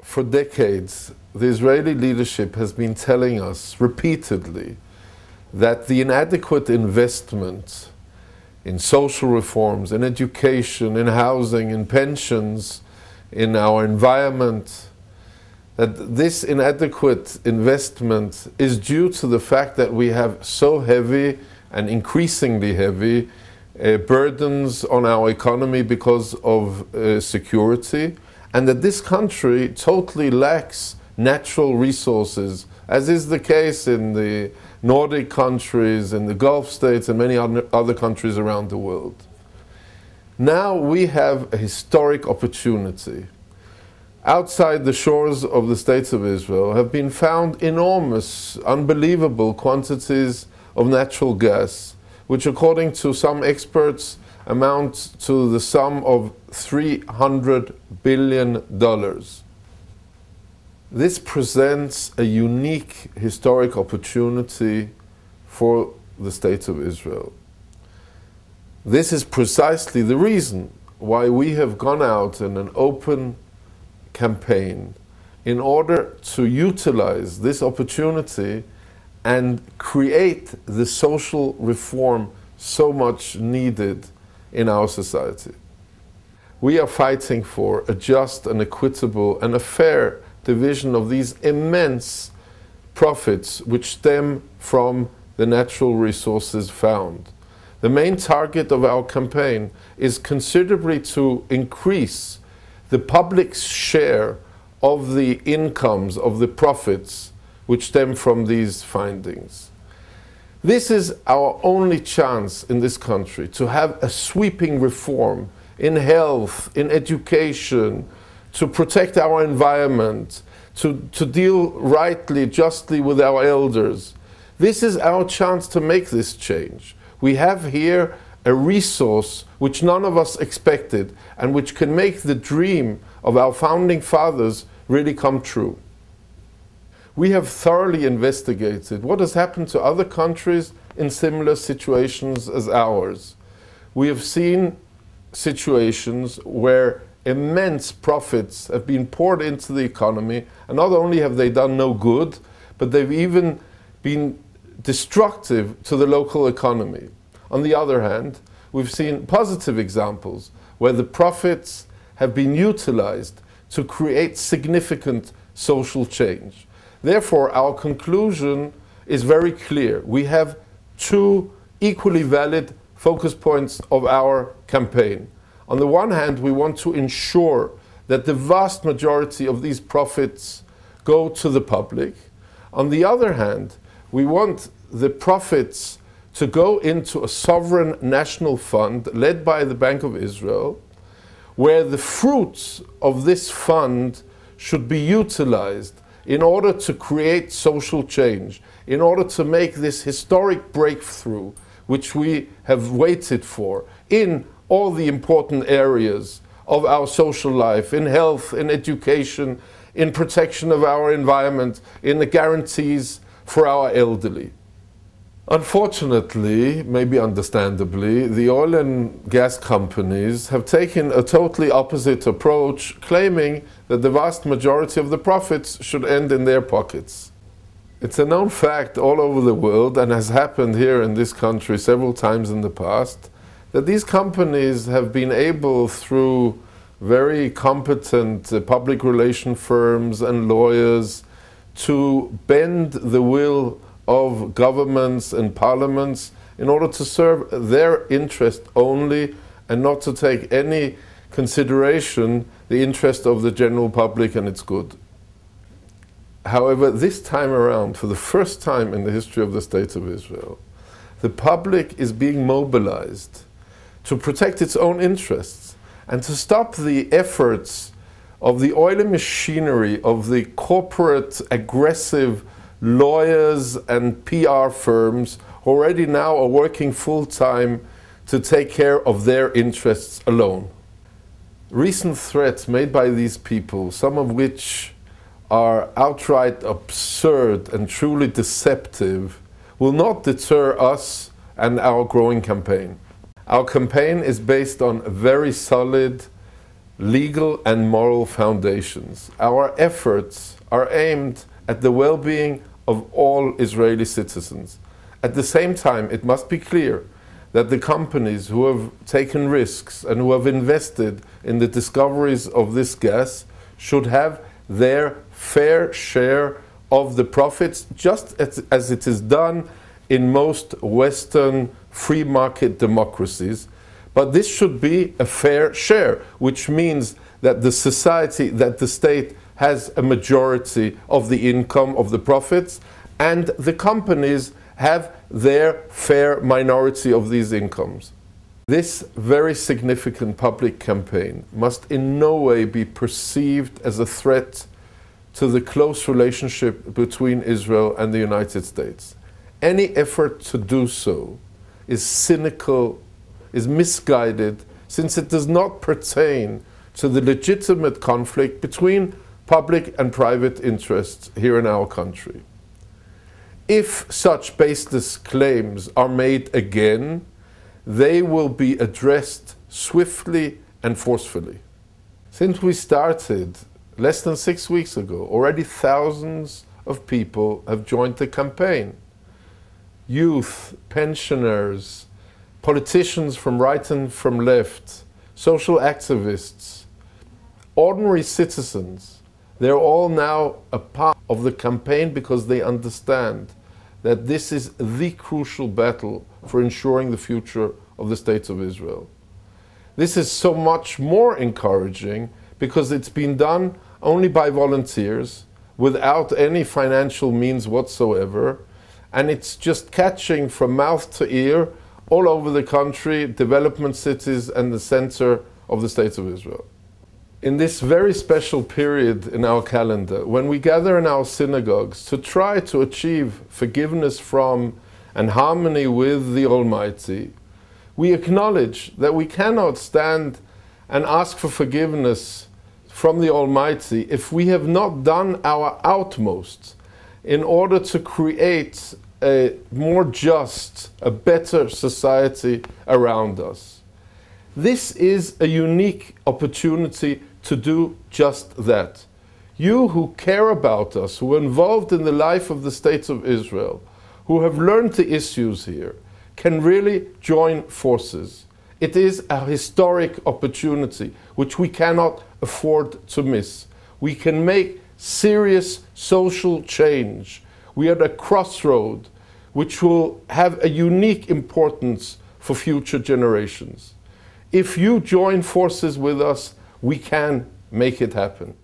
For decades, the Israeli leadership has been telling us repeatedly that the inadequate investment in social reforms, in education, in housing, in pensions, in our environment, that this inadequate investment is due to the fact that we have so heavy and increasingly heavy burdens on our economy because of security, and that this country totally lacks natural resources, as is the case in the Nordic countries, in the Gulf states, and many other countries around the world. Now we have a historic opportunity. Outside the shores of the States of Israel have been found enormous, unbelievable quantities of natural gas, which according to some experts amount to the sum of $300 billion. This presents a unique historic opportunity for the State of Israel. This is precisely the reason why we have gone out in an open campaign in order to utilize this opportunity and create the social reform so much needed in our society. We are fighting for a just and equitable and a fair division of these immense profits which stem from the natural resources found. The main target of our campaign is considerably to increase the public's share of the incomes, of the profits which stem from these findings. This is our only chance in this country to have a sweeping reform in health, in education, to protect our environment, to deal rightly, justly with our elders. This is our chance to make this change. We have here a resource which none of us expected and which can make the dream of our founding fathers really come true. We have thoroughly investigated what has happened to other countries in similar situations as ours. We have seen situations where immense profits have been poured into the economy, and not only have they done no good, but they've even been destructive to the local economy. On the other hand, we've seen positive examples where the profits have been utilized to create significant social change. Therefore, our conclusion is very clear. We have two equally valid focus points of our campaign. On the one hand, we want to ensure that the vast majority of these profits go to the public. On the other hand, we want the profits to go into a sovereign national fund led by the Bank of Israel, where the fruits of this fund should be utilized in order to create social change, in order to make this historic breakthrough which we have waited for in all the important areas of our social life, in health, in education, in protection of our environment, in the guarantees for our elderly. Unfortunately, maybe understandably, the oil and gas companies have taken a totally opposite approach, claiming that the vast majority of the profits should end in their pockets. It's a known fact all over the world, and has happened here in this country several times in the past, that these companies have been able, through very competent public relation firms and lawyers, to bend the will of governments and parliaments in order to serve their interest only and not to take any consideration the interest of the general public and its good. However, this time around, for the first time in the history of the State of Israel, the public is being mobilized to protect its own interests and to stop the efforts of the oily machinery of the corporate aggressive lawyers and PR firms who already now are working full-time to take care of their interests alone. Recent threats made by these people, some of which are outright absurd and truly deceptive, will not deter us and our growing campaign. Our campaign is based on very solid legal and moral foundations. Our efforts are aimed at the well-being of all Israeli citizens. At the same time, it must be clear that the companies who have taken risks and who have invested in the discoveries of this gas should have their fair share of the profits, just as it is done in most Western free market democracies. But this should be a fair share, which means that the society, that the state has a majority of the income, of the profits, and the companies have their fair minority of these incomes. This very significant public campaign must in no way be perceived as a threat to the close relationship between Israel and the United States. Any effort to do so is cynical, is misguided, since it does not pertain to the legitimate conflict between public and private interests here in our country. If such baseless claims are made again, they will be addressed swiftly and forcefully. Since we started less than 6 weeks ago, already thousands of people have joined the campaign. Youth, pensioners, politicians from right and from left, social activists, ordinary citizens, they're all now a part of the campaign because they understand that this is the crucial battle for ensuring the future of the State of Israel. This is so much more encouraging because it's been done only by volunteers without any financial means whatsoever, and it's just catching from mouth to ear all over the country, development cities and the center of the State of Israel. In this very special period in our calendar, when we gather in our synagogues to try to achieve forgiveness from and harmony with the Almighty, we acknowledge that we cannot stand and ask for forgiveness from the Almighty if we have not done our utmost in order to create a more just, a better society around us. This is a unique opportunity to do just that. You who care about us, who are involved in the life of the State of Israel, who have learned the issues here, can really join forces. It is a historic opportunity which we cannot afford to miss. We can make serious social change. We are at a crossroad which will have a unique importance for future generations. If you join forces with us, we can make it happen.